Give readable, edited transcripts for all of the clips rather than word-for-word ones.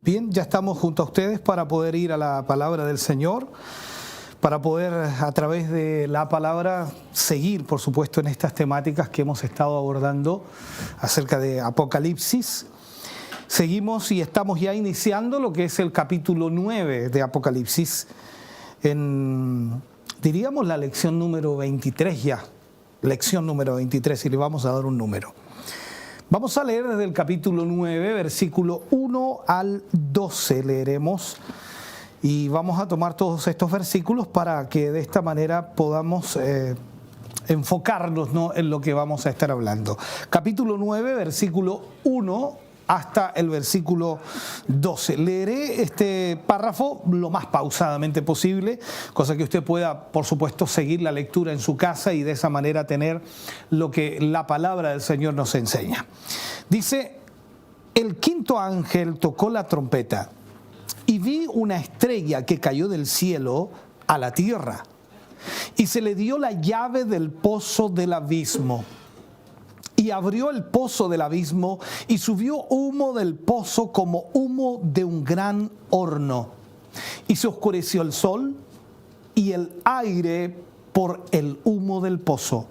Bien, ya estamos junto a ustedes para poder ir a la palabra del Señor, para poder a través de la palabra seguir, por supuesto, en estas temáticas que hemos estado abordando acerca de Apocalipsis. Seguimos y estamos ya iniciando lo que es el capítulo 9 de Apocalipsis, diríamos la lección número 23 ya, lección número 23, y le vamos a dar un número. Vamos a leer desde el capítulo 9, versículo 1 al 12, leeremos y vamos a tomar todos estos versículos para que de esta manera podamos enfocarnos, ¿no?, en lo que vamos a estar hablando. Capítulo 9, versículo 1 hasta el versículo 12. Leeré este párrafo lo más pausadamente posible, cosa que usted pueda, por supuesto, seguir la lectura en su casa y de esa manera tener lo que la palabra del Señor nos enseña. Dice: el quinto ángel tocó la trompeta y vi una estrella que cayó del cielo a la tierra y se le dio la llave del pozo del abismo. Y abrió el pozo del abismo y subió humo del pozo como humo de un gran horno. Y se oscureció el sol y el aire por el humo del pozo.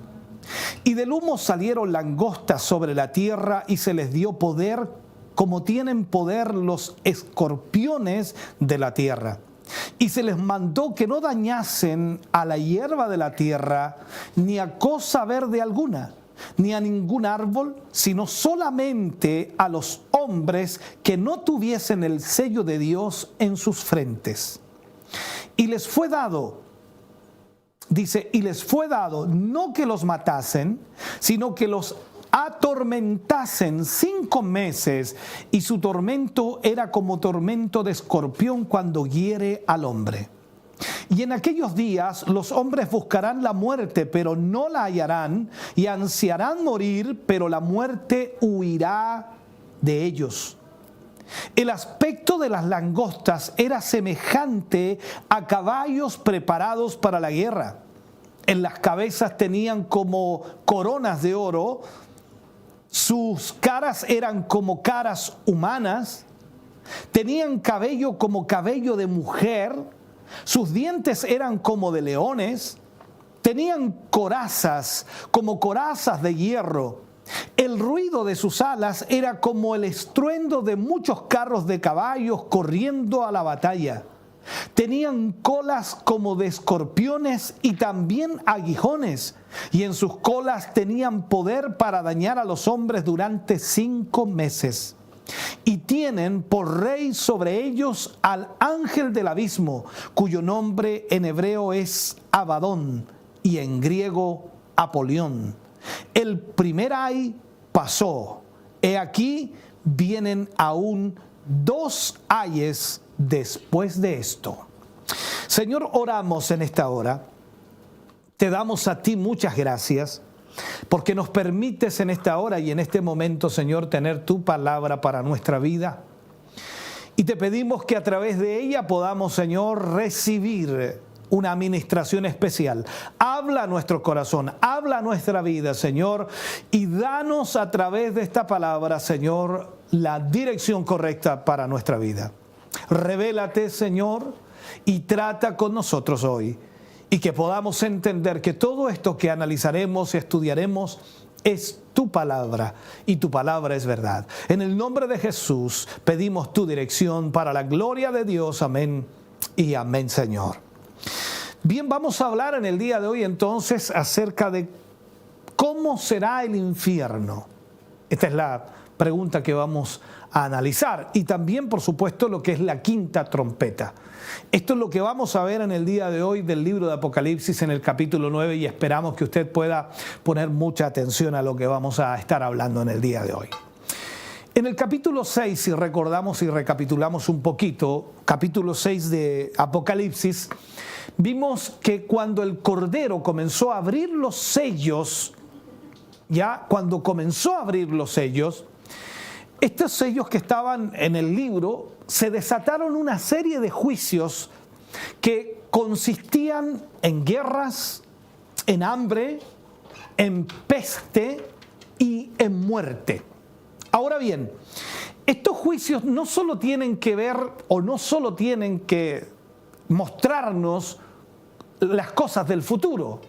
Y del humo salieron langostas sobre la tierra y se les dio poder como tienen poder los escorpiones de la tierra. Y se les mandó que no dañasen a la hierba de la tierra ni a cosa verde alguna, ni a ningún árbol, sino solamente a los hombres que no tuviesen el sello de Dios en sus frentes. Y les fue dado, dice, y les fue dado no que los matasen, sino que los atormentasen 5 meses, y su tormento era como tormento de escorpión cuando hiere al hombre. Y en aquellos días los hombres buscarán la muerte, pero no la hallarán, y ansiarán morir, pero la muerte huirá de ellos. El aspecto de las langostas era semejante a caballos preparados para la guerra. En las cabezas tenían como coronas de oro, sus caras eran como caras humanas, tenían cabello como cabello de mujer, sus dientes eran como de leones, tenían corazas como corazas de hierro. El ruido de sus alas era como el estruendo de muchos carros de caballos corriendo a la batalla. Tenían colas como de escorpiones y también aguijones, y en sus colas tenían poder para dañar a los hombres durante 5 meses. Y tienen por rey sobre ellos al ángel del abismo, cuyo nombre en hebreo es Abadón y en griego Apolión. El primer ay pasó. He aquí vienen aún 2 ayes después de esto. Señor, oramos en esta hora. Te damos a ti muchas gracias, porque nos permites en esta hora y en este momento, Señor, tener tu palabra para nuestra vida. Y te pedimos que a través de ella podamos, Señor, recibir una administración especial. Habla a nuestro corazón, habla a nuestra vida, Señor, y danos a través de esta palabra, Señor, la dirección correcta para nuestra vida. Revélate, Señor, y trata con nosotros hoy. Y que podamos entender que todo esto que analizaremos y estudiaremos es tu palabra, y tu palabra es verdad. En el nombre de Jesús pedimos tu dirección para la gloria de Dios. Amén y amén, Señor. Bien, vamos a hablar en el día de hoy entonces acerca de cómo será el infierno. Esta es la pregunta que vamos a analizar, y también, por supuesto, lo que es la quinta trompeta. Esto es lo que vamos a ver en el día de hoy del libro de Apocalipsis en el capítulo 9, y esperamos que usted pueda poner mucha atención a lo que vamos a estar hablando en el día de hoy. En el capítulo 6, si recordamos y recapitulamos un poquito, capítulo 6 de Apocalipsis, vimos que cuando el Cordero comenzó a abrir los sellos, cuando comenzó a abrir los sellos, estos sellos que estaban en el libro, se desataron una serie de juicios que consistían en guerras, en hambre, en peste y en muerte. Ahora bien, estos juicios no solo tienen que ver o no solo tienen que mostrarnos las cosas del futuro,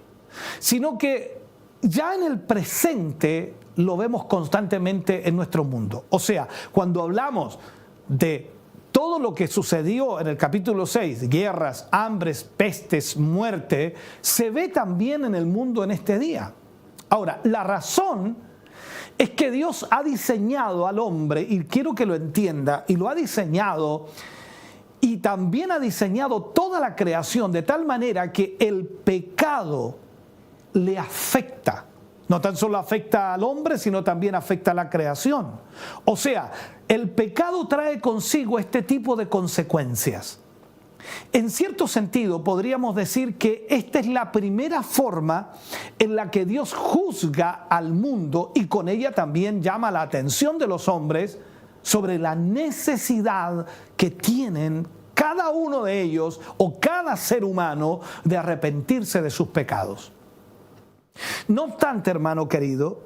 sino que ya en el presente lo vemos constantemente en nuestro mundo. O sea, cuando hablamos de todo lo que sucedió en el capítulo 6, guerras, hambres, pestes, muerte, se ve también en el mundo en este día. Ahora, la razón es que Dios ha diseñado al hombre, y quiero que lo entienda, y lo ha diseñado, y también ha diseñado toda la creación de tal manera que el pecado le afecta. No tan solo afecta al hombre, sino también afecta a la creación. O sea, el pecado trae consigo este tipo de consecuencias. En cierto sentido, podríamos decir que esta es la primera forma en la que Dios juzga al mundo y con ella también llama la atención de los hombres sobre la necesidad que tienen cada uno de ellos o cada ser humano de arrepentirse de sus pecados. No obstante, hermano querido,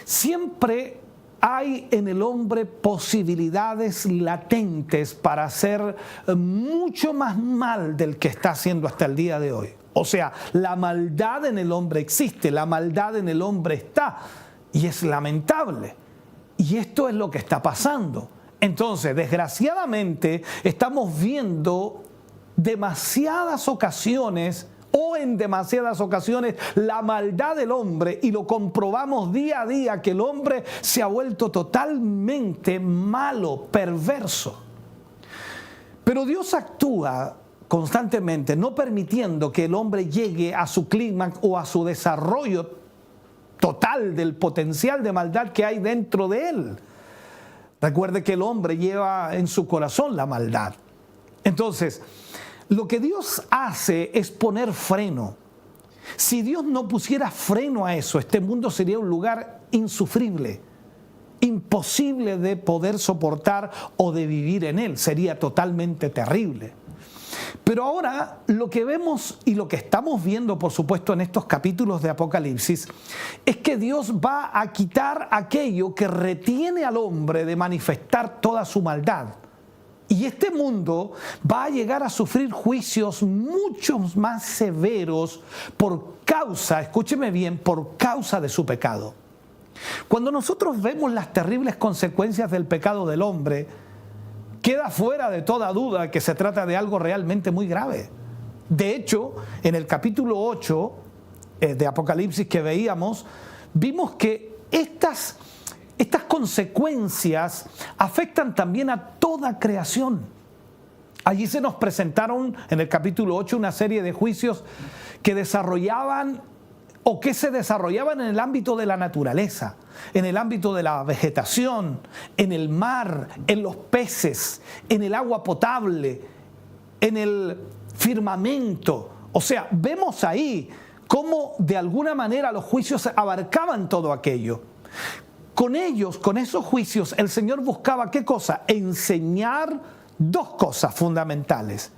siempre hay en el hombre posibilidades latentes para hacer mucho más mal del que está haciendo hasta el día de hoy. O sea, la maldad en el hombre existe, la maldad en el hombre está y es lamentable. Y esto es lo que está pasando. Entonces, desgraciadamente, estamos viendo demasiadas ocasiones o en demasiadas ocasiones la maldad del hombre y lo comprobamos día a día que el hombre se ha vuelto totalmente malo, perverso. Pero Dios actúa constantemente no permitiendo que el hombre llegue a su clímax o a su desarrollo total del potencial de maldad que hay dentro de él. Recuerde que el hombre lleva en su corazón la maldad. Entonces, lo que Dios hace es poner freno. Si Dios no pusiera freno a eso, este mundo sería un lugar insufrible, imposible de poder soportar o de vivir en él. Sería totalmente terrible. Pero ahora lo que vemos y lo que estamos viendo, por supuesto, en estos capítulos de Apocalipsis, es que Dios va a quitar aquello que retiene al hombre de manifestar toda su maldad. Y este mundo va a llegar a sufrir juicios mucho más severos por causa, escúcheme bien, por causa de su pecado. Cuando nosotros vemos las terribles consecuencias del pecado del hombre, queda fuera de toda duda que se trata de algo realmente muy grave. De hecho, en el capítulo 8 de Apocalipsis que veíamos, vimos que estas consecuencias afectan también a toda creación. Allí se nos presentaron en el capítulo 8 una serie de juicios que desarrollaban o que se desarrollaban en el ámbito de la naturaleza, en el ámbito de la vegetación, en el mar, en los peces, en el agua potable, en el firmamento. O sea, vemos ahí cómo de alguna manera los juicios abarcaban todo aquello. Con ellos, con esos juicios, el Señor buscaba ¿qué cosa? Enseñar dos cosas fundamentales.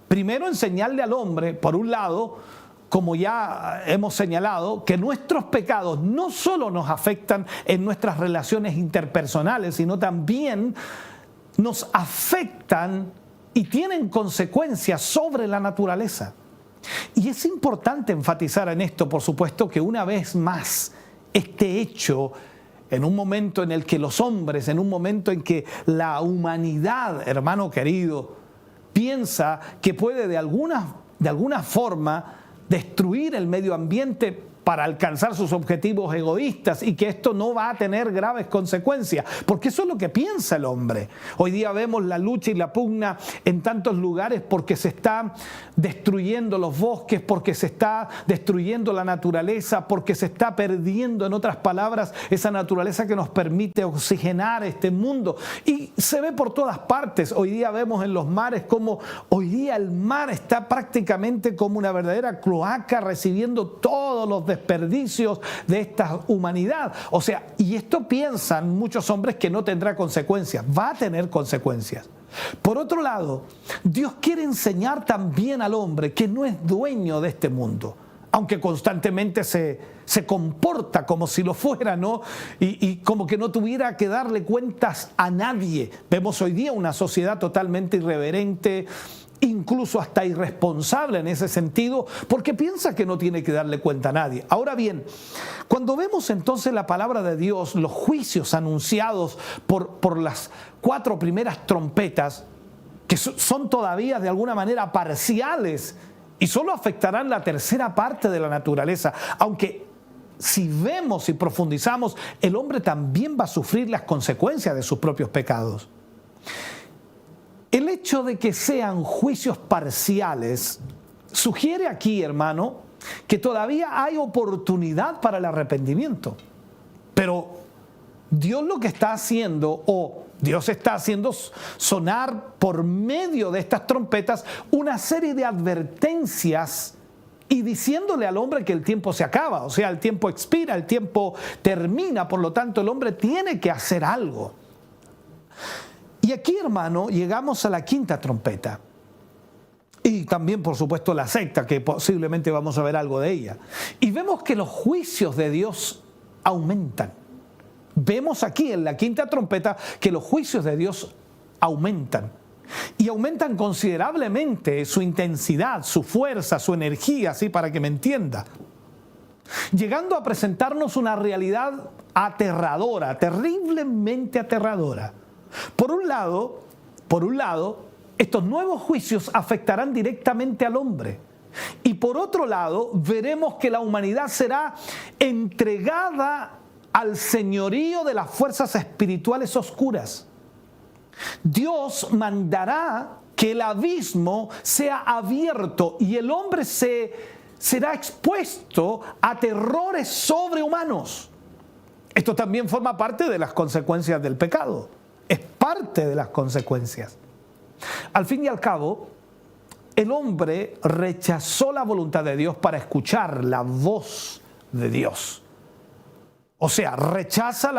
Primero, enseñarle al hombre, por un lado, como ya hemos señalado, que nuestros pecados no solo nos afectan en nuestras relaciones interpersonales, sino también nos afectan y tienen consecuencias sobre la naturaleza. Y es importante enfatizar en esto, por supuesto, que una vez más este hecho, en un momento en el que los hombres, en un momento en que la humanidad, hermano querido, piensa que puede de alguna forma destruir el medio ambiente para alcanzar sus objetivos egoístas y que esto no va a tener graves consecuencias, porque eso es lo que piensa el hombre. Hoy día vemos la lucha y la pugna en tantos lugares porque se están destruyendo los bosques, porque se está destruyendo la naturaleza, porque se está perdiendo, en otras palabras, esa naturaleza que nos permite oxigenar este mundo. Y se ve por todas partes. Hoy día vemos en los mares como hoy día el mar está prácticamente como una verdadera cloaca recibiendo todos los desperdicios de esta humanidad. O sea, y esto piensan muchos hombres que no tendrá consecuencias. Va a tener consecuencias. Por otro lado, Dios quiere enseñar también al hombre que no es dueño de este mundo. aunque constantemente se comporta como si lo fuera, ¿no? Y como que no tuviera que darle cuentas a nadie. Vemos hoy día una sociedad totalmente irreverente, incluso hasta irresponsable en ese sentido, porque piensa que no tiene que darle cuenta a nadie. Ahora bien, cuando vemos entonces la palabra de Dios, los juicios anunciados por las 4 primeras trompetas, que son todavía de alguna manera parciales y solo afectarán la tercera parte de la naturaleza, aunque si vemos y profundizamos, el hombre también va a sufrir las consecuencias de sus propios pecados. El hecho de que sean juicios parciales sugiere aquí, hermano, que todavía hay oportunidad para el arrepentimiento. Pero Dios lo que está haciendo, o Dios está haciendo sonar por medio de estas trompetas una serie de advertencias y diciéndole al hombre que el tiempo se acaba, o sea, el tiempo expira, el tiempo termina, por lo tanto el hombre tiene que hacer algo. Y aquí, hermano, llegamos a la 5ª trompeta. Y también, por supuesto, la 6ª, que posiblemente vamos a ver algo de ella. Y vemos que los juicios de Dios aumentan. Vemos aquí en la 5ª trompeta que los juicios de Dios aumentan. Y aumentan considerablemente su intensidad, su fuerza, su energía, así para que me entienda. Llegando a presentarnos una realidad aterradora, terriblemente aterradora. Por un lado, estos nuevos juicios afectarán directamente al hombre. Y por otro lado, veremos que la humanidad será entregada al señorío de las fuerzas espirituales oscuras. Dios mandará que el abismo sea abierto y el hombre será expuesto a terrores sobrehumanos. Esto también forma parte de las consecuencias del pecado. Es parte de las consecuencias. Al fin y al cabo, el hombre rechazó la voluntad de Dios para escuchar la voz de Dios. O sea, rechaza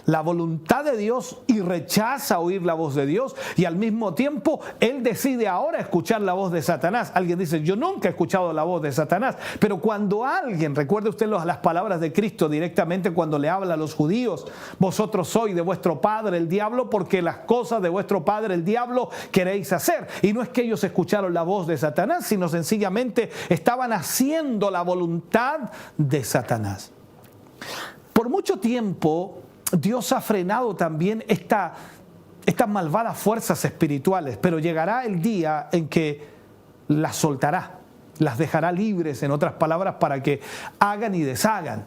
la voluntad de Dios y rechaza oír la voz de Dios, y al mismo tiempo él decide ahora escuchar la voz de Satanás. Alguien dice, yo nunca he escuchado la voz de Satanás, pero cuando alguien, recuerde usted las palabras de Cristo directamente cuando le habla a los judíos, vosotros sois de vuestro padre el diablo, porque las cosas de vuestro padre el diablo queréis hacer. Y no es que ellos escucharon la voz de Satanás, sino sencillamente estaban haciendo la voluntad de Satanás. Por mucho tiempo, Dios ha frenado también estas malvadas fuerzas espirituales, pero llegará el día en que las soltará, las dejará libres, en otras palabras, para que hagan y deshagan.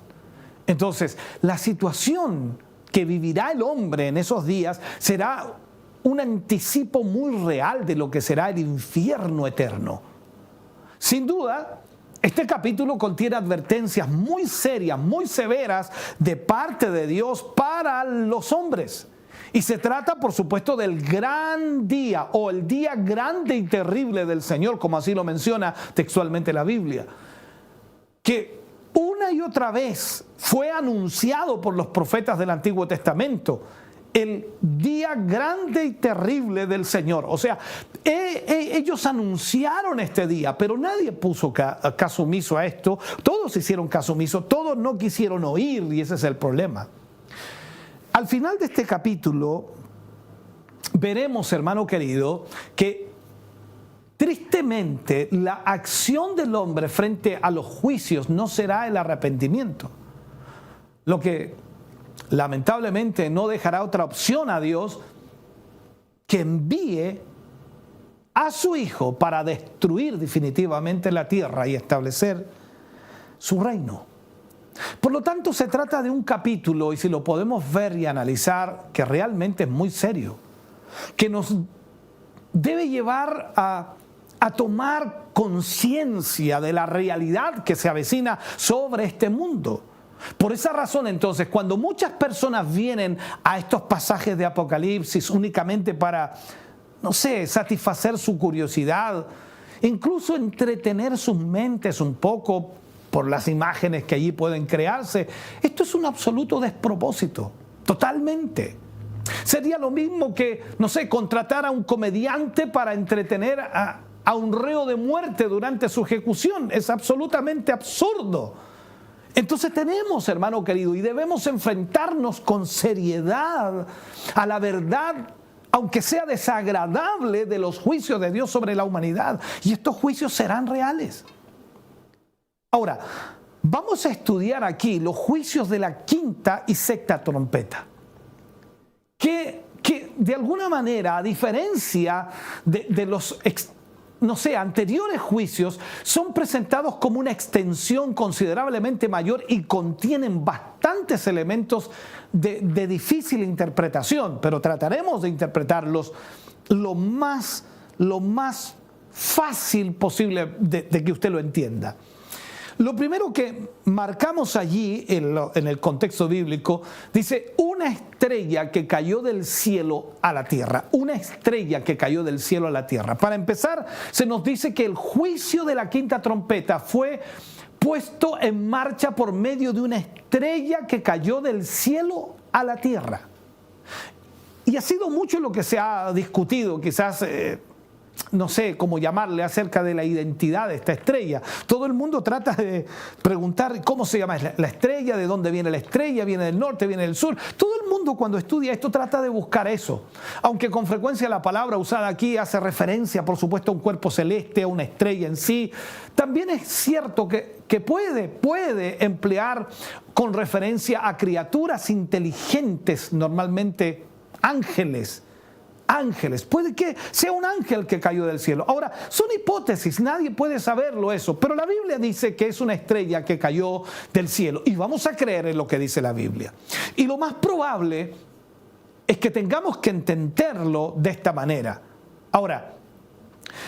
Entonces, la situación que vivirá el hombre en esos días será un anticipo muy real de lo que será el infierno eterno. Sin duda, este capítulo contiene advertencias muy serias, muy severas de parte de Dios para los hombres. Y se trata, por supuesto, del gran día o el día grande y terrible del Señor, como así lo menciona textualmente la Biblia, que una y otra vez fue anunciado por los profetas del Antiguo Testamento. El día grande y terrible del Señor. O sea, ellos anunciaron este día, pero nadie puso caso omiso a esto. Todos hicieron caso omiso, todos no quisieron oír, y ese es el problema. Al final de este capítulo veremos, hermano querido, que tristemente la acción del hombre frente a los juicios no será el arrepentimiento. Lo que lamentablemente no dejará otra opción a Dios que envíe a su Hijo para destruir definitivamente la tierra y establecer su reino. Por lo tanto, se trata de un capítulo, y si lo podemos ver y analizar, que realmente es muy serio, que nos debe llevar a tomar conciencia de la realidad que se avecina sobre este mundo. Por esa razón, entonces, cuando muchas personas vienen a estos pasajes de Apocalipsis únicamente para, no sé, satisfacer su curiosidad, incluso entretener sus mentes un poco por las imágenes que allí pueden crearse, esto es un absoluto despropósito, totalmente. Sería lo mismo que, no sé, contratar a un comediante para entretener a a un reo de muerte durante su ejecución. Es absolutamente absurdo. Entonces tenemos, hermano querido, y debemos enfrentarnos con seriedad a la verdad, aunque sea desagradable, de los juicios de Dios sobre la humanidad. Y estos juicios serán reales. Ahora, vamos a estudiar aquí los juicios de la quinta y sexta trompeta, que de alguna manera, a diferencia de los anteriores juicios, son presentados como una extensión considerablemente mayor y contienen bastantes elementos de difícil interpretación, pero trataremos de interpretarlos lo más fácil posible de que usted lo entienda. Lo primero que marcamos allí en el contexto bíblico, dice una estrella que cayó del cielo a la tierra. Una estrella que cayó del cielo a la tierra. Para empezar, se nos dice que el juicio de la quinta trompeta fue puesto en marcha por medio de una estrella que cayó del cielo a la tierra. Y ha sido mucho lo que se ha discutido, quizás no sé cómo llamarle, acerca de la identidad de esta estrella. Todo el mundo trata de preguntar cómo se llama la estrella, de dónde viene la estrella, viene del norte, viene del sur. Todo el mundo cuando estudia esto trata de buscar eso. Aunque con frecuencia la palabra usada aquí hace referencia, por supuesto, a un cuerpo celeste, a una estrella en sí. También es cierto que puede emplear con referencia a criaturas inteligentes, normalmente ángeles. Puede que sea un ángel que cayó del cielo. Ahora, son hipótesis, nadie puede saberlo eso, pero la Biblia dice que es una estrella que cayó del cielo y vamos a creer en lo que dice la Biblia. Y lo más probable es que tengamos que entenderlo de esta manera. Ahora,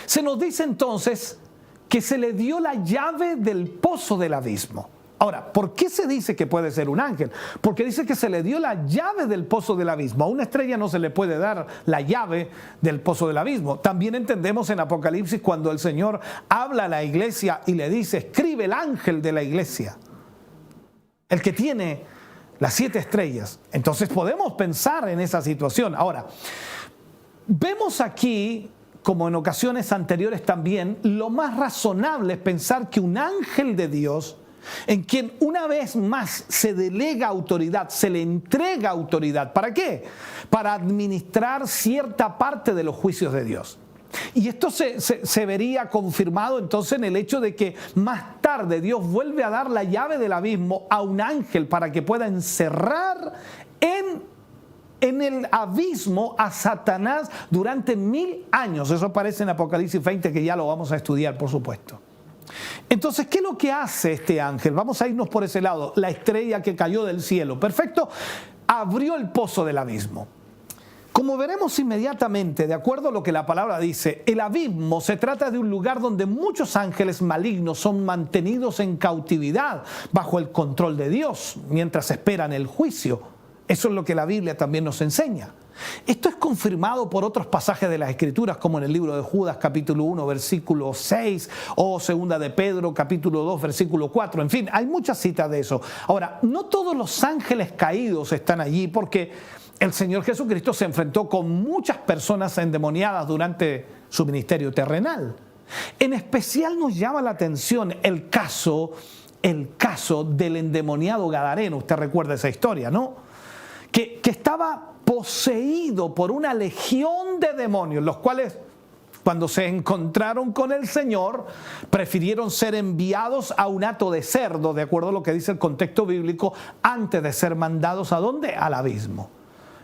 se nos dice entonces que se le dio la llave del pozo del abismo. Ahora, ¿por qué se dice que puede ser un ángel? Porque dice que se le dio la llave del pozo del abismo. A una estrella no se le puede dar la llave del pozo del abismo. También entendemos en Apocalipsis cuando el Señor habla a la iglesia y le dice, escribe el ángel de la iglesia, el que tiene las 7 estrellas. Entonces podemos pensar en esa situación. Ahora, vemos aquí, como en ocasiones anteriores también, lo más razonable es pensar que un ángel de Dios, en quien una vez más se delega autoridad, se le entrega autoridad. ¿Para qué? Para administrar cierta parte de los juicios de Dios. Y esto se vería confirmado entonces en el hecho de que más tarde Dios vuelve a dar la llave del abismo a un ángel para que pueda encerrar en el abismo a Satanás durante 1000 años. Eso aparece en Apocalipsis 20, que ya lo vamos a estudiar, por supuesto. Entonces, ¿qué es lo que hace este ángel? Vamos a irnos por ese lado. La estrella que cayó del cielo. Perfecto. Abrió el pozo del abismo. Como veremos inmediatamente, de acuerdo a lo que la palabra dice, el abismo se trata de un lugar donde muchos ángeles malignos son mantenidos en cautividad bajo el control de Dios mientras esperan el juicio. Eso es lo que la Biblia también nos enseña. Esto es confirmado por otros pasajes de las Escrituras, como en el libro de Judas, capítulo 1, versículo 6, o segunda de Pedro, capítulo 2, versículo 4. En fin, hay muchas citas de eso. Ahora, no todos los ángeles caídos están allí, porque el Señor Jesucristo se enfrentó con muchas personas endemoniadas durante su ministerio terrenal. En especial nos llama la atención el caso del endemoniado Gadareno. Usted recuerda esa historia, ¿no? Que estaba poseído por una legión de demonios, los cuales, cuando se encontraron con el Señor, prefirieron ser enviados a un hato de cerdo, de acuerdo a lo que dice el contexto bíblico, antes de ser mandados ¿a dónde? Al abismo.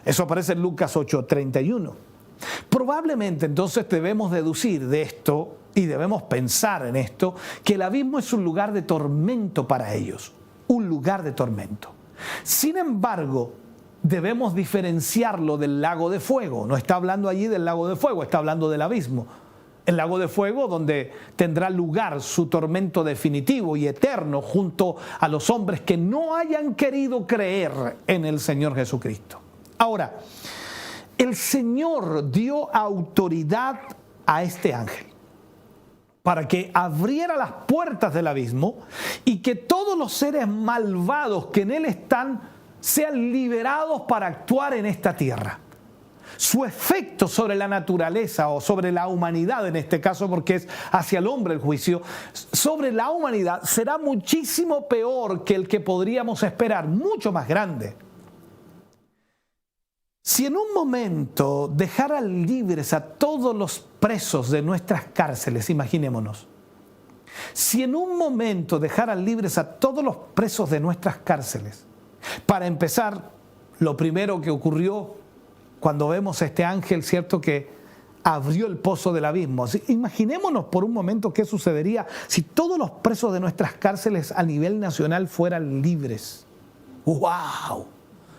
Eso aparece en Lucas 8:31. Probablemente entonces debemos deducir de esto y debemos pensar en esto, que el abismo es un lugar de tormento para ellos, un lugar de tormento. Sin embargo, debemos diferenciarlo del lago de fuego. No está hablando allí del lago de fuego, está hablando del abismo. El lago de fuego donde tendrá lugar su tormento definitivo y eterno junto a los hombres que no hayan querido creer en el Señor Jesucristo. Ahora, el Señor dio autoridad a este ángel para que abriera las puertas del abismo y que todos los seres malvados que en él están sean liberados para actuar en esta tierra. su efecto sobre la naturaleza o sobre la humanidad, en este caso porque es hacia el hombre el juicio, sobre la humanidad será muchísimo peor que el que podríamos esperar, mucho más grande. Si en un momento dejaran libres a todos los presos de nuestras cárceles, imaginémonos, si en un momento dejaran libres a todos los presos de nuestras cárceles, para empezar, lo primero que ocurrió cuando vemos a este ángel, ¿cierto?, que abrió el pozo del abismo. Así, imaginémonos por un momento qué sucedería si todos los presos de nuestras cárceles a nivel nacional fueran libres. ¡Wow!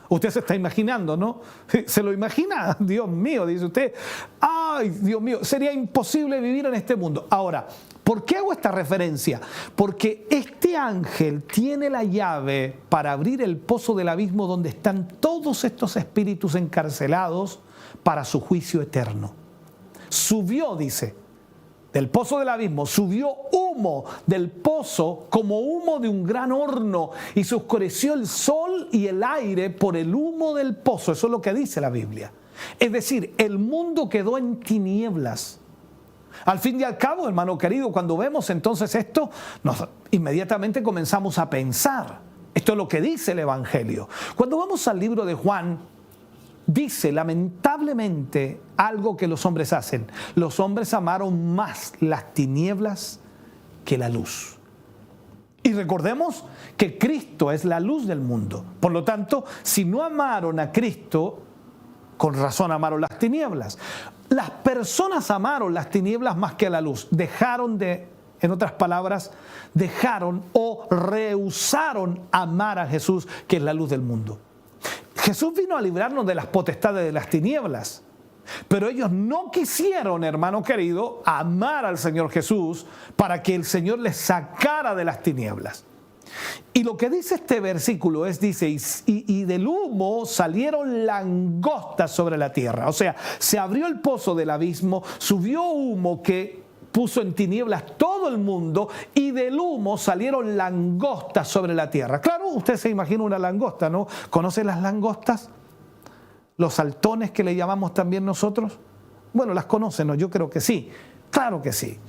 Usted se está imaginando, ¿no? ¿Se lo imagina? Dios mío, dice usted. ¡Ay, Dios mío! Sería imposible vivir en este mundo. Ahora, ¿por qué hago esta referencia? Porque este ángel tiene la llave para abrir el pozo del abismo donde están todos estos espíritus encarcelados para su juicio eterno. Subió, dice, del pozo del abismo, subió humo del pozo como humo de un gran horno y se oscureció el sol y el aire por el humo del pozo. Eso es lo que dice la Biblia. Es decir, el mundo quedó en tinieblas. Al fin y al cabo, hermano querido, cuando vemos entonces esto, inmediatamente comenzamos a pensar. Esto es lo que dice el Evangelio. Cuando vamos al libro de Juan, dice lamentablemente algo que los hombres hacen. Los hombres amaron más las tinieblas que la luz. Y recordemos que Cristo es la luz del mundo. Por lo tanto, si no amaron a Cristo, con razón amaron las tinieblas. Las personas amaron las tinieblas más que a la luz. En otras palabras, dejaron o rehusaron amar a Jesús, que es la luz del mundo. Jesús vino a librarnos de las potestades de las tinieblas, pero ellos no quisieron, hermano querido, amar al Señor Jesús para que el Señor les sacara de las tinieblas. Y lo que dice este versículo dice, y del humo salieron langostas sobre la tierra. O sea, se abrió el pozo del abismo, subió humo que puso en tinieblas todo el mundo y del humo salieron langostas sobre la tierra. Claro, usted se imagina una langosta, ¿no? ¿Conoce las langostas? Los saltones que le llamamos también nosotros. Bueno, las conocen, ¿no? Yo creo que sí. Claro que sí.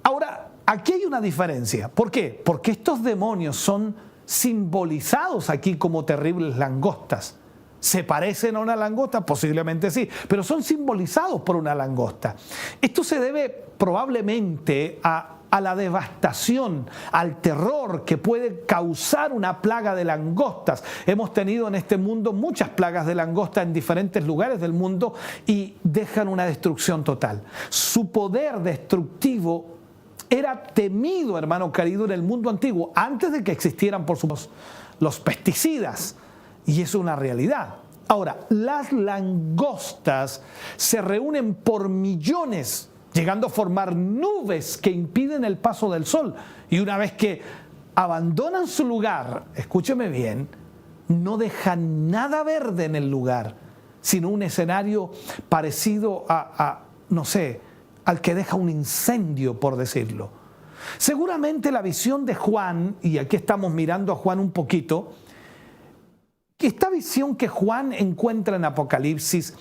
Ahora, aquí hay una diferencia. ¿Por qué? Porque estos demonios son simbolizados aquí como terribles langostas. ¿Se parecen a una langosta? Posiblemente sí, pero son simbolizados por una langosta. Esto se debe probablemente a la devastación, al terror que puede causar una plaga de langostas. Hemos tenido en este mundo muchas plagas de langosta en diferentes lugares del mundo y dejan una destrucción total. Su poder destructivo era temido, hermano querido, en el mundo antiguo, antes de que existieran, por supuesto, los pesticidas. Y es una realidad. Ahora, las langostas se reúnen por millones, llegando a formar nubes que impiden el paso del sol. Y una vez que abandonan su lugar, escúcheme bien, no dejan nada verde en el lugar, sino un escenario parecido no sé, al que deja un incendio, por decirlo. Seguramente la visión de Juan, y aquí estamos mirando a Juan un poquito, esta visión que Juan encuentra en Apocalipsis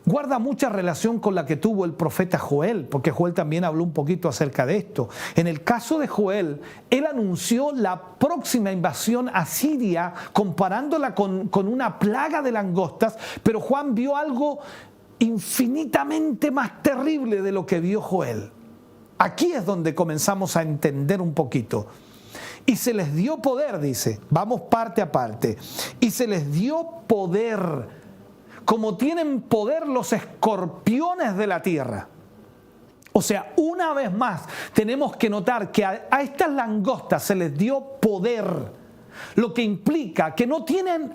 guarda mucha relación con la que tuvo el profeta Joel, porque Joel también habló un poquito acerca de esto. En el caso de Joel, él anunció la próxima invasión a Siria, comparándola con una plaga de langostas, pero Juan vio algo infinitamente más terrible de lo que vio Joel. Aquí es donde comenzamos a entender un poquito. Y se les dio poder, dice, vamos parte a parte, y se les dio poder, como tienen poder los escorpiones de la tierra. O sea, una vez más, tenemos que notar que a estas langostas se les dio poder, lo que implica que no tienen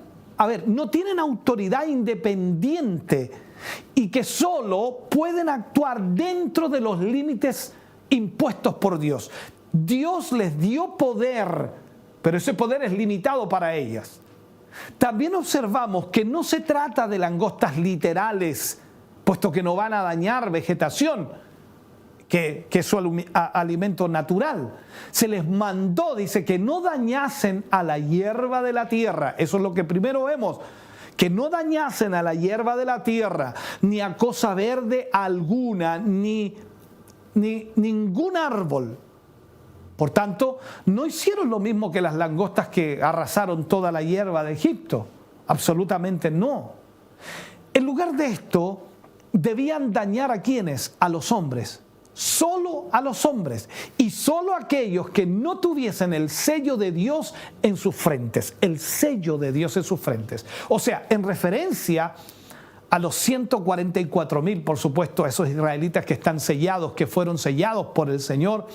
autoridad independiente y que solo pueden actuar dentro de los límites impuestos por Dios. Dios les dio poder, pero ese poder es limitado para ellas. También observamos que no se trata de langostas literales, puesto que no van a dañar vegetación, que es su alimento natural. Se les mandó, dice, que no dañasen a la hierba de la tierra. Eso es lo que primero vemos, que no dañasen a la hierba de la tierra, ni a cosa verde alguna, ni ningún árbol. Por tanto, no hicieron lo mismo que las langostas que arrasaron toda la hierba de Egipto. Absolutamente no. En lugar de esto, debían dañar ¿a quiénes? A los hombres. Solo a los hombres. Y solo a aquellos que no tuviesen el sello de Dios en sus frentes. El sello de Dios en sus frentes. O sea, en referencia a los 144,000, por supuesto, esos israelitas que están sellados, que fueron sellados por el Señor,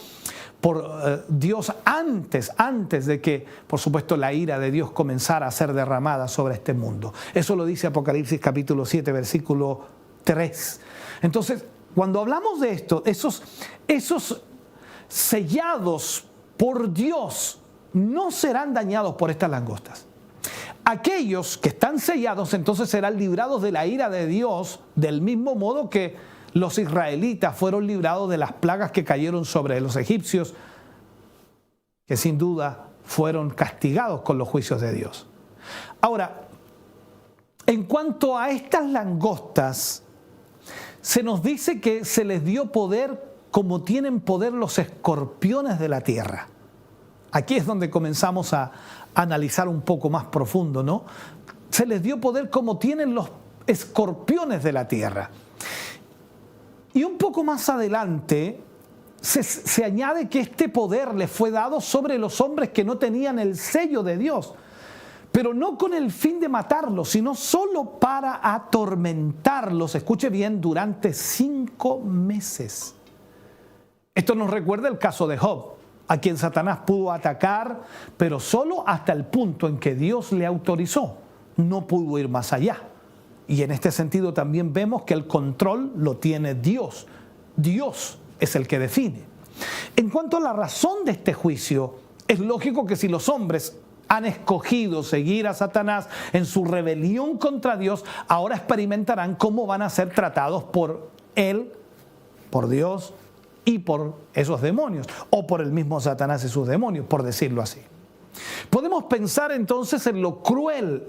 por Dios antes de que, por supuesto, la ira de Dios comenzara a ser derramada sobre este mundo. Eso lo dice Apocalipsis capítulo 7, versículo 3. Entonces, cuando hablamos de esto, esos sellados por Dios no serán dañados por estas langostas. Aquellos que están sellados entonces serán librados de la ira de Dios, del mismo modo que los israelitas fueron librados de las plagas que cayeron sobre los egipcios, que sin duda fueron castigados con los juicios de Dios. Ahora, en cuanto a estas langostas, se nos dice que se les dio poder como tienen poder los escorpiones de la tierra. Aquí es donde comenzamos a analizar un poco más profundo, ¿no? Se les dio poder como tienen los escorpiones de la tierra. Y un poco más adelante se añade que este poder les fue dado sobre los hombres que no tenían el sello de Dios, pero no con el fin de matarlos, sino solo para atormentarlos, escuche bien, durante 5 meses. Esto nos recuerda el caso de Job, a quien Satanás pudo atacar, pero solo hasta el punto en que Dios le autorizó. No pudo ir más allá. Y en este sentido también vemos que el control lo tiene Dios. Dios es el que define. En cuanto a la razón de este juicio, es lógico que si los hombres han escogido seguir a Satanás en su rebelión contra Dios, ahora experimentarán cómo van a ser tratados por él, por Dios y por esos demonios, o por el mismo Satanás y sus demonios, por decirlo así. Podemos pensar entonces en lo cruel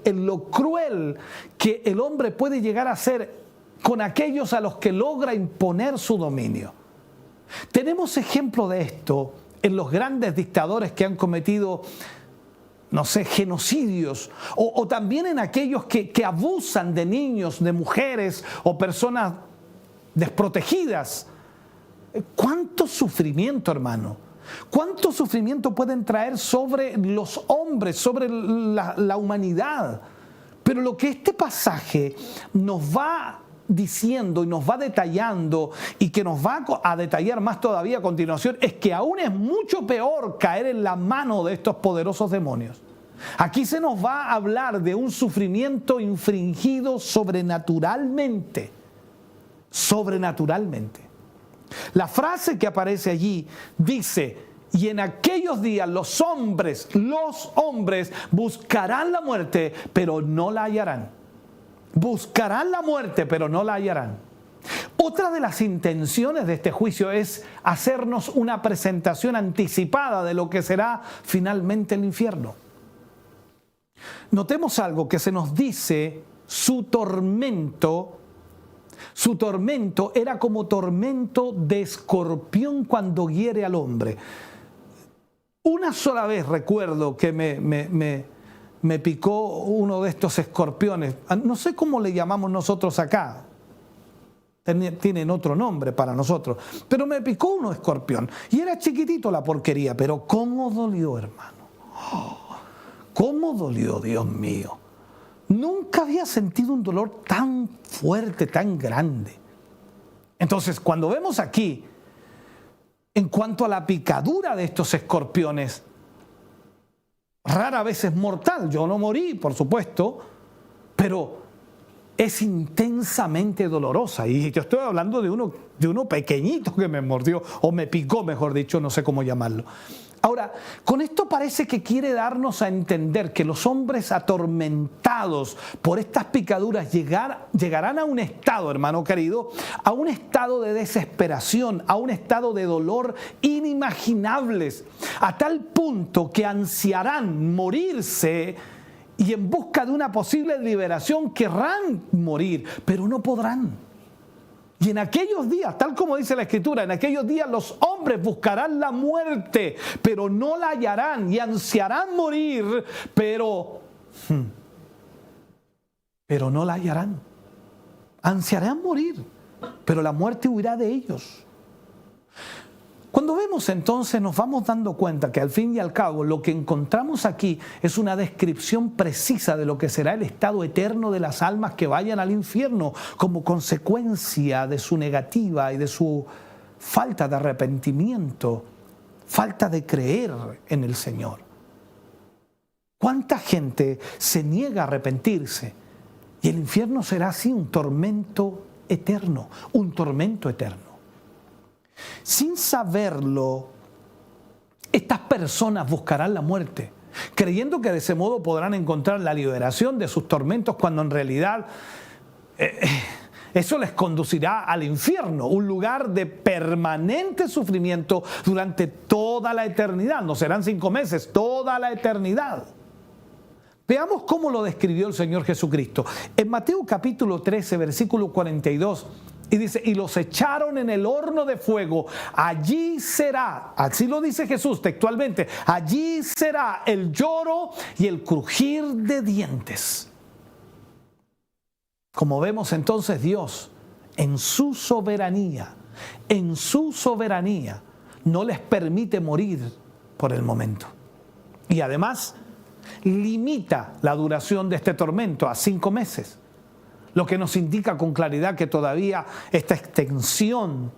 que el hombre puede llegar a ser con aquellos a los que logra imponer su dominio. Tenemos ejemplo de esto en los grandes dictadores que han cometido, no sé, genocidios, o también en aquellos que abusan de niños, de mujeres o personas desprotegidas. ¿Cuánto sufrimiento, hermano? ¿Cuánto sufrimiento pueden traer sobre los hombres, sobre la humanidad? Pero lo que este pasaje nos va diciendo y nos va detallando, y que nos va a detallar más todavía a continuación, es que aún es mucho peor caer en la mano de estos poderosos demonios. Aquí se nos va a hablar de un sufrimiento infringido sobrenaturalmente. Sobrenaturalmente. La frase que aparece allí dice: y en aquellos días los hombres buscarán la muerte, pero no la hallarán. Buscarán la muerte, pero no la hallarán. Otra de las intenciones de este juicio es hacernos una presentación anticipada de lo que será finalmente el infierno. Notemos algo que se nos dice: su tormento era como tormento de escorpión cuando hiere al hombre. Una sola vez recuerdo que me picó uno de estos escorpiones. No sé cómo le llamamos nosotros acá. Tienen otro nombre para nosotros. Pero me picó un escorpión. Y era chiquitito la porquería. Pero cómo dolió, hermano. Cómo dolió, Dios mío. Nunca había sentido un dolor tan fuerte, tan grande. Entonces, cuando vemos aquí, en cuanto a la picadura de estos escorpiones, rara vez es mortal. Yo no morí, por supuesto, pero es intensamente dolorosa. Y yo estoy hablando de uno pequeñito que me mordió, o me picó, mejor dicho, no sé cómo llamarlo. Ahora, con esto parece que quiere darnos a entender que los hombres atormentados por estas picaduras llegarán a un estado, hermano querido, a un estado de desesperación, a un estado de dolor inimaginables, a tal punto que ansiarán morirse y en busca de una posible liberación querrán morir, pero no podrán. Y en aquellos días, tal como dice la Escritura, en aquellos días los hombres buscarán la muerte, pero no la hallarán, y ansiarán morir, pero no la hallarán. Ansiarán morir, pero la muerte huirá de ellos. Cuando vemos entonces nos vamos dando cuenta que al fin y al cabo lo que encontramos aquí es una descripción precisa de lo que será el estado eterno de las almas que vayan al infierno como consecuencia de su negativa y de su falta de arrepentimiento, falta de creer en el Señor. ¿Cuánta gente se niega a arrepentirse? Y el infierno será así un tormento eterno, un tormento eterno. Sin saberlo, estas personas buscarán la muerte, creyendo que de ese modo podrán encontrar la liberación de sus tormentos, cuando en realidad eso les conducirá al infierno, un lugar de permanente sufrimiento durante toda la eternidad. No serán 5 meses, toda la eternidad. Veamos cómo lo describió el Señor Jesucristo. En Mateo capítulo 13, versículo 42, y dice, y los echaron en el horno de fuego. Allí será, así lo dice Jesús textualmente, allí será el lloro y el crujir de dientes. Como vemos entonces, Dios en su soberanía, no les permite morir por el momento. Y además limita la duración de este tormento a 5 meses. Lo que nos indica con claridad que todavía esta extensión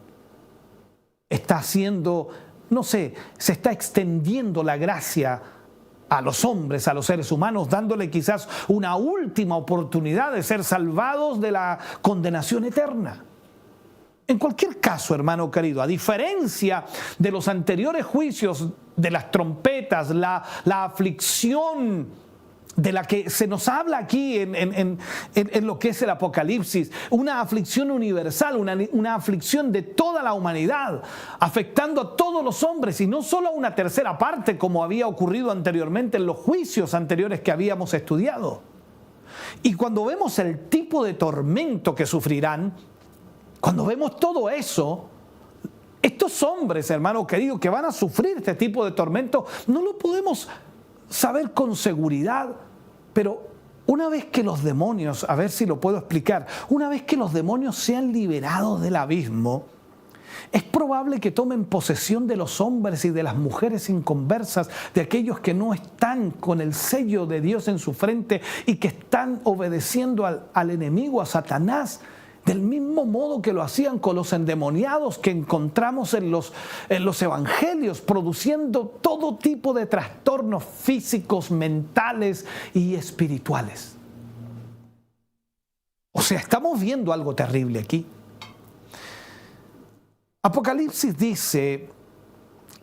está haciendo, se está extendiendo la gracia a los hombres, a los seres humanos, dándole quizás una última oportunidad de ser salvados de la condenación eterna. En cualquier caso, hermano querido, a diferencia de los anteriores juicios de las trompetas, la aflicción de la que se nos habla aquí en lo que es el Apocalipsis, una aflicción universal, una aflicción de toda la humanidad, afectando a todos los hombres y no solo a una tercera parte como había ocurrido anteriormente en los juicios anteriores que habíamos estudiado. Y cuando vemos el tipo de tormento que sufrirán, cuando vemos todo eso, estos hombres, hermano querido, que van a sufrir este tipo de tormento, no lo podemos saber con seguridad, pero una vez que los demonios, a ver si lo puedo explicar, una vez que los demonios sean liberados del abismo, es probable que tomen posesión de los hombres y de las mujeres inconversas, de aquellos que no están con el sello de Dios en su frente y que están obedeciendo al enemigo, a Satanás, del mismo modo que lo hacían con los endemoniados que encontramos en los evangelios, produciendo todo tipo de trastornos físicos, mentales y espirituales. O sea, estamos viendo algo terrible aquí. Apocalipsis dice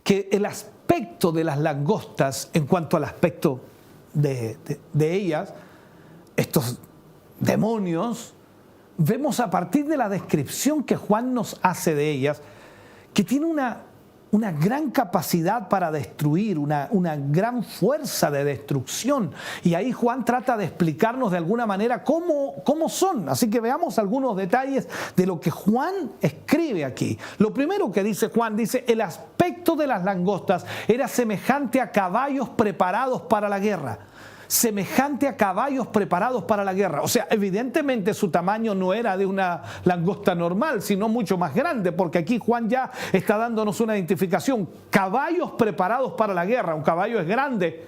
que el aspecto de las langostas, en cuanto al aspecto de ellas, estos demonios, vemos a partir de la descripción que Juan nos hace de ellas, que tiene una gran capacidad para destruir, una gran fuerza de destrucción. Y ahí Juan trata de explicarnos de alguna manera cómo son. Así que veamos algunos detalles de lo que Juan escribe aquí. Lo primero que dice Juan, dice, el aspecto de las langostas era semejante a caballos preparados para la guerra. Semejante a caballos preparados para la guerra. O sea, evidentemente su tamaño no era de una langosta normal, sino mucho más grande, porque aquí Juan ya está dándonos una identificación. Caballos preparados para la guerra. Un caballo es grande,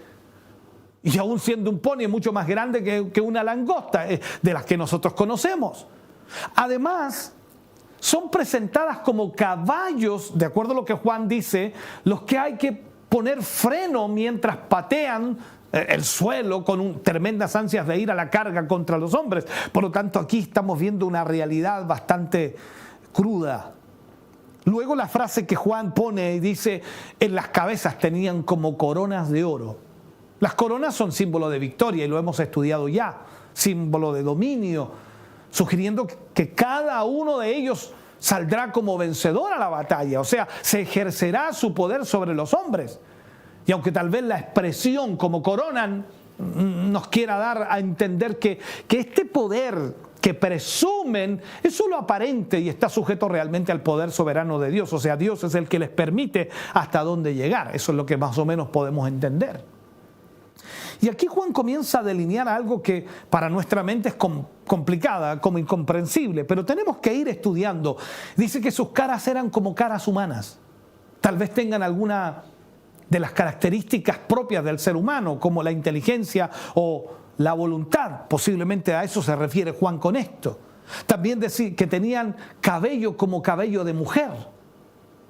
y aún siendo un pony es mucho más grande que una langosta, de las que nosotros conocemos. Además, son presentadas como caballos, de acuerdo a lo que Juan dice, los que hay que poner freno mientras patean el suelo con tremendas ansias de ir a la carga contra los hombres. Por lo tanto, aquí estamos viendo una realidad bastante cruda. Luego la frase que Juan pone y dice, en las cabezas tenían como coronas de oro. Las coronas son símbolo de victoria y lo hemos estudiado ya, símbolo de dominio, sugiriendo que cada uno de ellos saldrá como vencedor a la batalla, o sea, se ejercerá su poder sobre los hombres. Y aunque tal vez la expresión como coronan nos quiera dar a entender que este poder que presumen es solo aparente y está sujeto realmente al poder soberano de Dios. O sea, Dios es el que les permite hasta dónde llegar. Eso es lo que más o menos podemos entender. Y aquí Juan comienza a delinear algo que para nuestra mente es complicada, como incomprensible, pero tenemos que ir estudiando. Dice que sus caras eran como caras humanas. Tal vez tengan alguna de las características propias del ser humano, como la inteligencia o la voluntad. Posiblemente a eso se refiere Juan con esto. También decir que tenían cabello como cabello de mujer.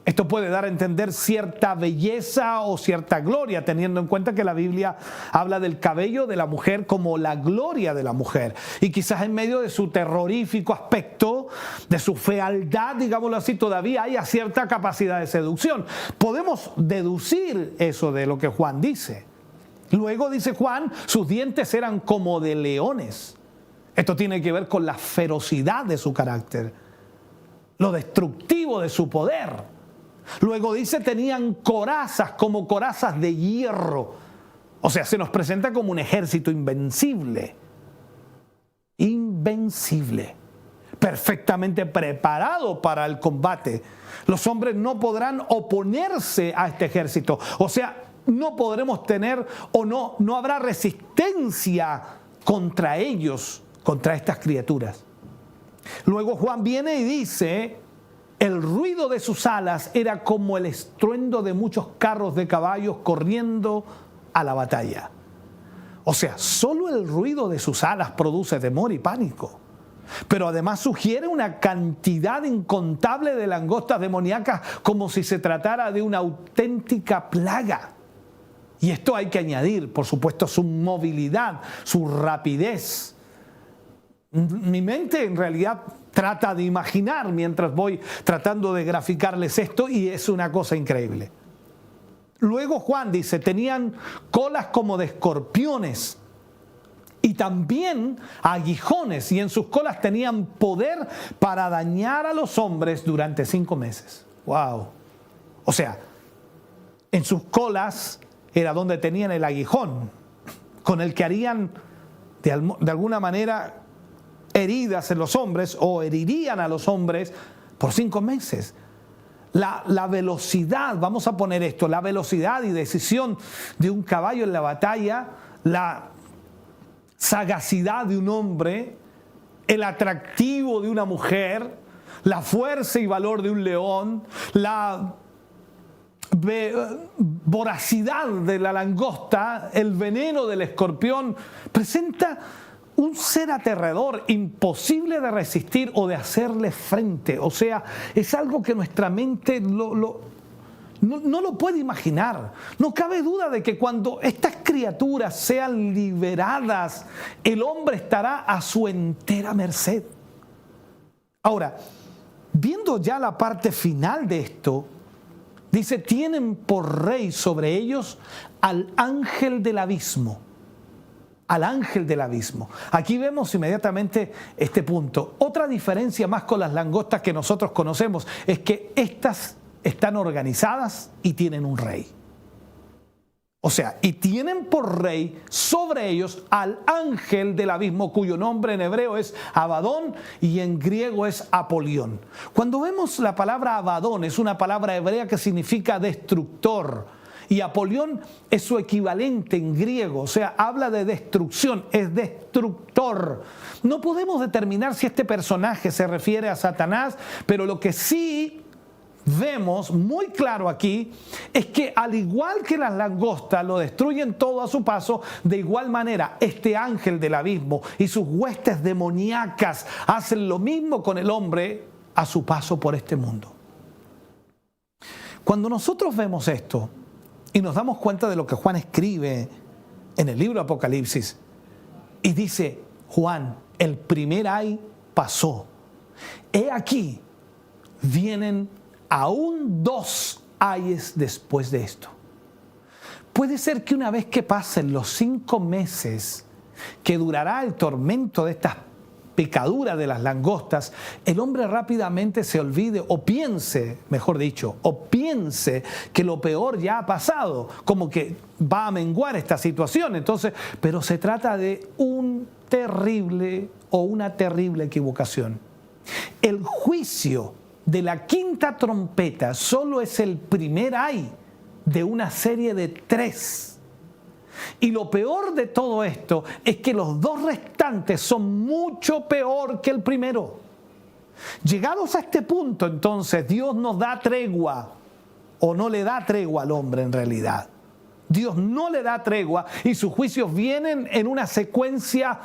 Esto puede dar a entender cierta belleza o cierta gloria, teniendo en cuenta que la Biblia habla del cabello de la mujer como la gloria de la mujer. Y quizás en medio de su terrorífico aspecto, de su fealdad, digámoslo así, todavía haya cierta capacidad de seducción. Podemos deducir eso de lo que Juan dice. Luego dice Juan, sus dientes eran como de leones. Esto tiene que ver con la ferocidad de su carácter, lo destructivo de su poder. Luego dice, tenían corazas como corazas de hierro. O sea, se nos presenta como un ejército invencible. Invencible. Perfectamente preparado para el combate. Los hombres no podrán oponerse a este ejército. O sea, no podremos tener o no habrá resistencia contra ellos, contra estas criaturas. Luego Juan viene y dice, el ruido de sus alas era como el estruendo de muchos carros de caballos corriendo a la batalla. O sea, solo el ruido de sus alas produce temor y pánico. Pero además sugiere una cantidad incontable de langostas demoníacas como si se tratara de una auténtica plaga. Y esto hay que añadir, por supuesto, su movilidad, su rapidez. Mi mente en realidad trata de imaginar mientras voy tratando de graficarles esto y es una cosa increíble. Luego Juan dice, tenían colas como de escorpiones y también aguijones y en sus colas tenían poder para dañar a los hombres durante 5 meses. ¡Wow! O sea, en sus colas era donde tenían el aguijón con el que harían de alguna manera heridas en los hombres o herirían a los hombres por 5 meses. La velocidad, vamos a poner esto, la velocidad y decisión de un caballo en la batalla, la sagacidad de un hombre, el atractivo de una mujer, la fuerza y valor de un león, la voracidad de la langosta, el veneno del escorpión, presenta un ser aterrador, imposible de resistir o de hacerle frente. O sea, es algo que nuestra mente no lo puede imaginar. No cabe duda de que cuando estas criaturas sean liberadas, el hombre estará a su entera merced. Ahora, viendo ya la parte final de esto, dice, tienen por rey sobre ellos al ángel del abismo. Al ángel del abismo. Aquí vemos inmediatamente este punto. Otra diferencia más con las langostas que nosotros conocemos es que estas están organizadas y tienen un rey. O sea, y tienen por rey sobre ellos al ángel del abismo, cuyo nombre en hebreo es Abadón y en griego es Apolión. Cuando vemos la palabra Abadón, es una palabra hebrea que significa destructor. Y Apolión es su equivalente en griego, o sea, habla de destrucción, es destructor. No podemos determinar si este personaje se refiere a Satanás, pero lo que sí vemos muy claro aquí es que al igual que las langostas lo destruyen todo a su paso, de igual manera este ángel del abismo y sus huestes demoníacas hacen lo mismo con el hombre a su paso por este mundo. Cuando nosotros vemos esto, y nos damos cuenta de lo que Juan escribe en el libro Apocalipsis. Y dice, Juan, el primer ay pasó. He aquí, vienen aún 2 ayes después de esto. Puede ser que una vez que pasen los 5 meses que durará el tormento de estas picadura de las langostas, el hombre rápidamente se olvide o piense, mejor dicho, que lo peor ya ha pasado, como que va a menguar esta situación. Entonces, pero se trata de un terrible o una terrible equivocación. El juicio de la quinta trompeta solo es el primer ay de una serie de 3. Y lo peor de todo esto es que los 2 restantes son mucho peor que el primero. Llegados a este punto, entonces, Dios nos da tregua, o no le da tregua al hombre en realidad. Dios no le da tregua y sus juicios vienen en una secuencia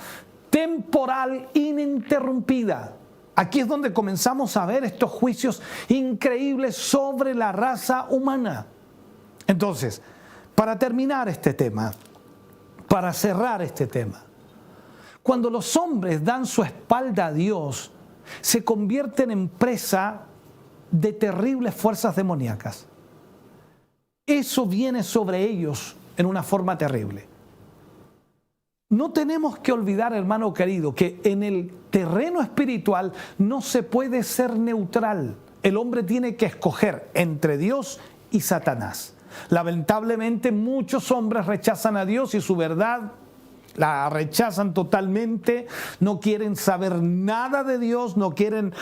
temporal ininterrumpida. Aquí es donde comenzamos a ver estos juicios increíbles sobre la raza humana. Entonces, para terminar este tema, para cerrar este tema, cuando los hombres dan su espalda a Dios, se convierten en presa de terribles fuerzas demoníacas. Eso viene sobre ellos en una forma terrible. No tenemos que olvidar, hermano querido, que en el terreno espiritual no se puede ser neutral. El hombre tiene que escoger entre Dios y Satanás. Lamentablemente muchos hombres rechazan a Dios y su verdad la rechazan totalmente, no quieren saber nada de Dios, no quieren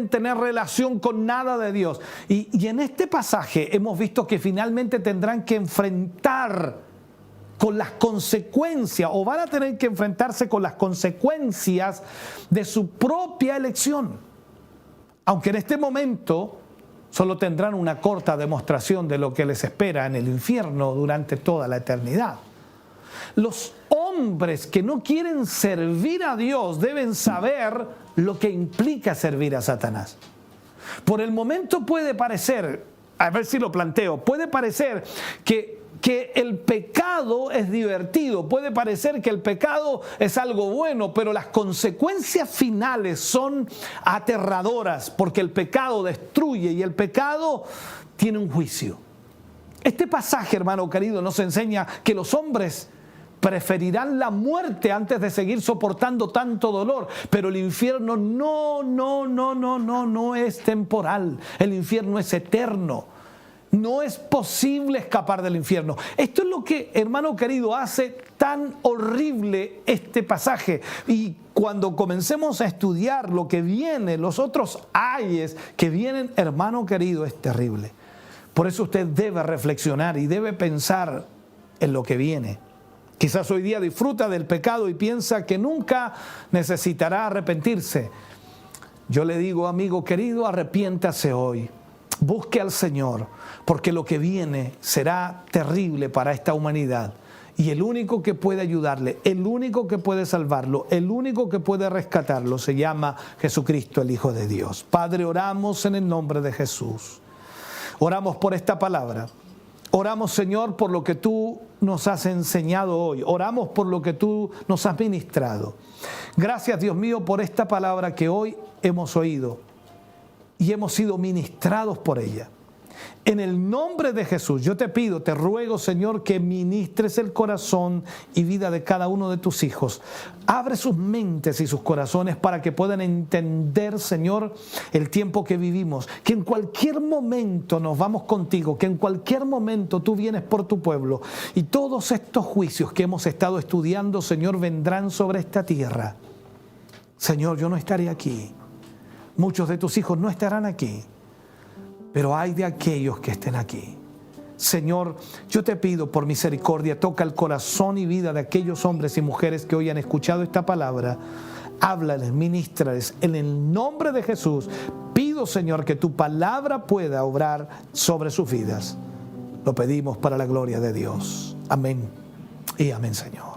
tener relación con nada de Dios. Y en este pasaje hemos visto que finalmente tendrán que enfrentar con las consecuencias, o van a tener que enfrentarse con las consecuencias de su propia elección. Aunque en este momento solo tendrán una corta demostración de lo que les espera en el infierno durante toda la eternidad. Los hombres que no quieren servir a Dios deben saber lo que implica servir a Satanás. Por el momento puede parecer, a ver si lo planteo, puede parecer que el pecado es divertido, puede parecer que el pecado es algo bueno, pero las consecuencias finales son aterradoras, porque el pecado destruye y el pecado tiene un juicio. Este pasaje, hermano querido, nos enseña que los hombres preferirán la muerte antes de seguir soportando tanto dolor, pero el infierno no es temporal, el infierno es eterno. No es posible escapar del infierno. Esto es lo que, hermano querido, hace tan horrible este pasaje. Y cuando comencemos a estudiar lo que viene, los otros ayes que vienen, hermano querido, es terrible. Por eso usted debe reflexionar y debe pensar en lo que viene. Quizás hoy día disfruta del pecado y piensa que nunca necesitará arrepentirse. Yo le digo, amigo querido, arrepiéntase hoy. Busque al Señor, porque lo que viene será terrible para esta humanidad. Y el único que puede ayudarle, el único que puede salvarlo, el único que puede rescatarlo, se llama Jesucristo, el Hijo de Dios. Padre, oramos en el nombre de Jesús. Oramos por esta palabra. Oramos, Señor, por lo que tú nos has enseñado hoy. Oramos por lo que tú nos has ministrado. Gracias, Dios mío, por esta palabra que hoy hemos oído y hemos sido ministrados por ella. En el nombre de Jesús, yo te pido, te ruego, Señor, que ministres el corazón y vida de cada uno de tus hijos. Abre sus mentes y sus corazones para que puedan entender, Señor, el tiempo que vivimos. Que en cualquier momento nos vamos contigo, que en cualquier momento tú vienes por tu pueblo. Y todos estos juicios que hemos estado estudiando, Señor, vendrán sobre esta tierra. Señor, yo no estaré aquí. Muchos de tus hijos no estarán aquí, pero hay de aquellos que estén aquí. Señor, yo te pido por misericordia, toca el corazón y vida de aquellos hombres y mujeres que hoy han escuchado esta palabra. Háblales, ministrales, en el nombre de Jesús. Pido, Señor, que tu palabra pueda obrar sobre sus vidas. Lo pedimos para la gloria de Dios. Amén y amén, Señor.